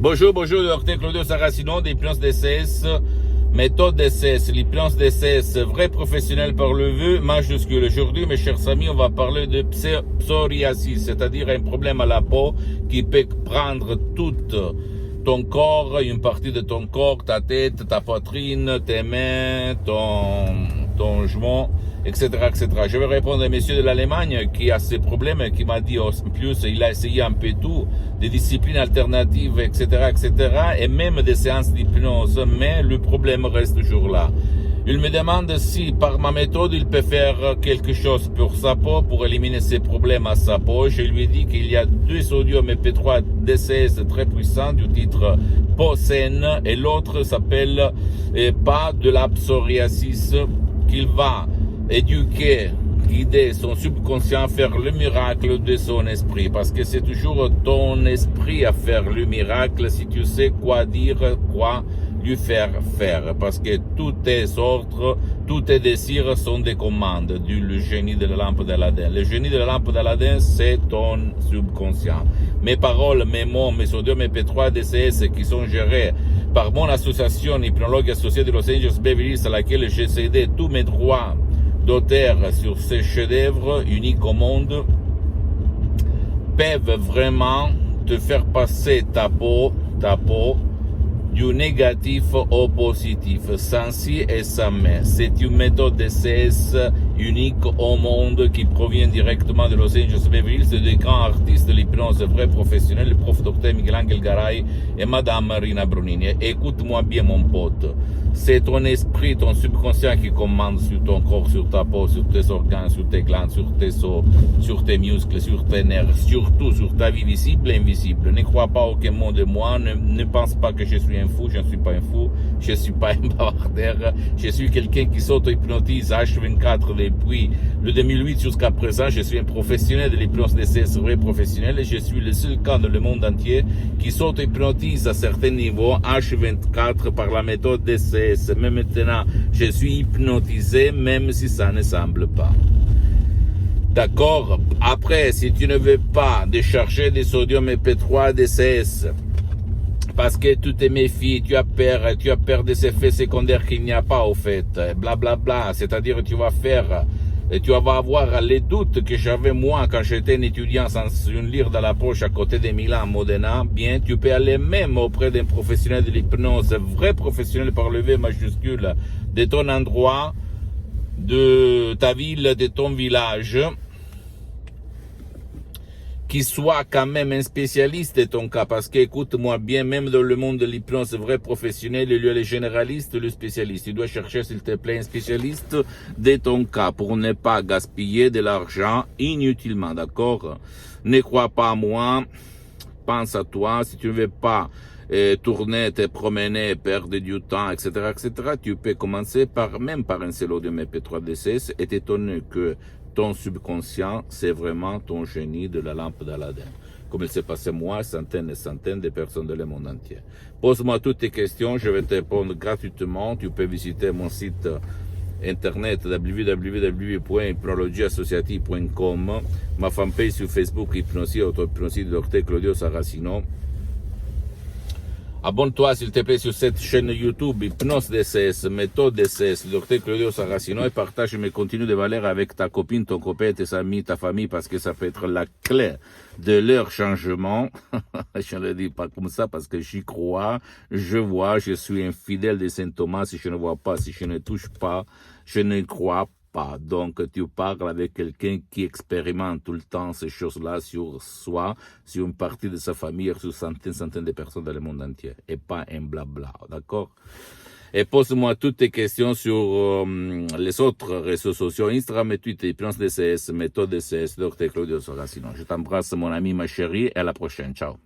Bonjour, docteur Claudio Saracino d'Hypnose DCS, méthode DCS, l'hypnose DCS, vrai professionnel par le vœu majuscule. Aujourd'hui, mes chers amis, on va parler de psoriasis, c'est-à-dire un problème à la peau qui peut prendre tout ton corps, une partie de ton corps, ta tête, ta poitrine, tes mains, ton genou, etc., etc. Je vais répondre à monsieur de l'Allemagne qui a ces problèmes et qui m'a dit en plus il a essayé un peu tout, des disciplines alternatives, etc., etc., et même des séances d'hypnose, mais le problème reste toujours là. Il me demande si par ma méthode il peut faire quelque chose pour sa peau, pour éliminer ses problèmes à sa peau. Je lui ai dit qu'il y a deux sodium EP3 DCS très puissants du titre peau saine et l'autre s'appelle pas de la psoriasis, qu'il va éduquer, guider son subconscient à faire le miracle de son esprit, parce que c'est toujours ton esprit à faire le miracle si tu sais quoi dire, quoi lui faire faire, parce que tous tes ordres, tous tes désirs sont des commandes du génie de la lampe d'Aladin. Le génie de la lampe d'Aladin, c'est ton subconscient. Mes paroles, mes mots, mes sodium EP3 DCS qui sont gérés par mon association hypnologue associée de Los Angeles Beverly Hills, à laquelle j'ai cédé tous mes droits d'auteur sur ces chefs-d'œuvre uniques au monde, peuvent vraiment te faire passer ta peau du négatif au positif, sans si et sans mais. C'est une méthode DCS unique au monde qui provient directement de Los Angeles Beverly Hills, de grands artistes de l'hypnose vrais professionnels, le prof Dr Miguel Garay et Madame Marina Brunini. Écoute-moi bien mon pote, c'est ton esprit, ton subconscient qui commande sur ton corps, sur ta peau, sur tes organes, sur tes glandes, sur tes os, sur tes muscles, sur tes nerfs, surtout sur ta vie visible et invisible. Ne crois pas aucun mot de moi, ne pense pas que je suis un fou, je ne suis pas un fou, je ne suis pas un bavardeur, je suis quelqu'un qui s'auto-hypnotise H24 depuis le 2008 jusqu'à présent. Je suis un professionnel de l'hypnose DCS, vrai professionnel, et je suis le seul cas dans le monde entier qui s'auto-hypnotise à certains niveaux H24 par la méthode DCS. Mais maintenant, je suis hypnotisé même si ça ne semble pas. D'accord? Après, si tu ne veux pas décharger des sodium EP3 DCS, parce que tu te méfies, tu as peur des effets secondaires qu'il n'y a pas au fait, blablabla, bla, bla. C'est-à-dire tu vas avoir les doutes que j'avais moi quand j'étais un étudiant sans une lire dans la poche à côté de Milan, Modena. Bien, tu peux aller même auprès d'un professionnel de l'hypnose, vrai professionnel par le V majuscule, de ton endroit, de ta ville, de ton village, qui soit quand même un spécialiste de ton cas, parce que écoute-moi bien, même dans le monde de l'hypnose vrai professionnel, il y a le généraliste, le spécialiste. Tu dois chercher, s'il te plaît, un spécialiste de ton cas pour ne pas gaspiller de l'argent inutilement, d'accord? Ne crois pas à moi, pense à toi. Si tu ne veux pas tourner, te promener, perdre du temps, etc., etc., tu peux commencer par un seul audio MP3 DCS et t'étonner que ton subconscient, c'est vraiment ton génie de la lampe d'Aladin. Comme il s'est passé moi, centaines et centaines de personnes dans le monde entier. Pose-moi toutes tes questions, je vais te répondre gratuitement. Tu peux visiter mon site internet www.hypnologieassociative.com, ma fanpage sur Facebook Hypnosie, auto-hypnosie de Dr Claudio Saracino. Abonne-toi s'il te plaît sur cette chaîne YouTube Hypnose DCS, méthode DCS, Dr Claudio Saracino, et partage mes contenus de valeur avec ta copine, ton copain, tes amis, ta famille, parce que ça peut être la clé de leur changement. Je ne le dis pas comme ça parce que j'y crois, je vois, je suis un fidèle de Saint Thomas. Si je ne vois pas, si je ne touche pas, je ne crois pas. Donc, tu parles avec quelqu'un qui expérimente tout le temps ces choses-là sur soi, sur une partie de sa famille, sur centaines de personnes dans le monde entier, et pas un blabla, d'accord? Et pose-moi toutes tes questions sur les autres réseaux sociaux, Instagram et Twitter, Hypnose DCS, méthode DCS, Dr Claudio Saracino. Je t'embrasse, mon ami, ma chérie, et à la prochaine. Ciao.